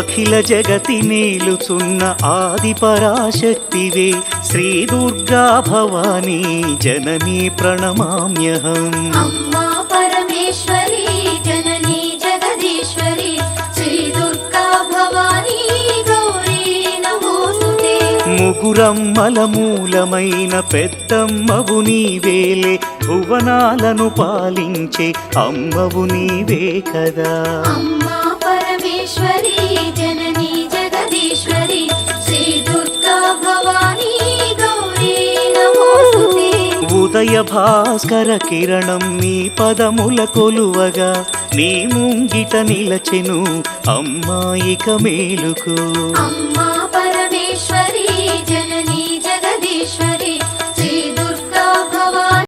అఖిల జగతి నేలుచున్న ఆది పరాశక్తివే శ్రీ దుర్గా భవానీ జననీ ప్రణమామ్యహం. అమ్మా పరమేశ్వరి జననీ జగదీశ్వరి శ్రీ దుర్గా భవానీ గౌరీ నమోస్తుతే. ముగురమ్మల మూలమైన పెద్దమ్మవు నీవేలే భువనాలను పాలించే అమ్మవు నీవే కదా. అమ్మా పరమేశ్వరి జననీ జగదీశ్వరి శ్రీ దుర్గా భవానీ గౌరీ నమోస్తుతే. ఉదయ భాస్కర కిరణం నీ పదముల కొలువగా నీ ముంగిట నిలచెను అమ్మాయిక మేలుకు. అమ్మా పరమేశ్వరి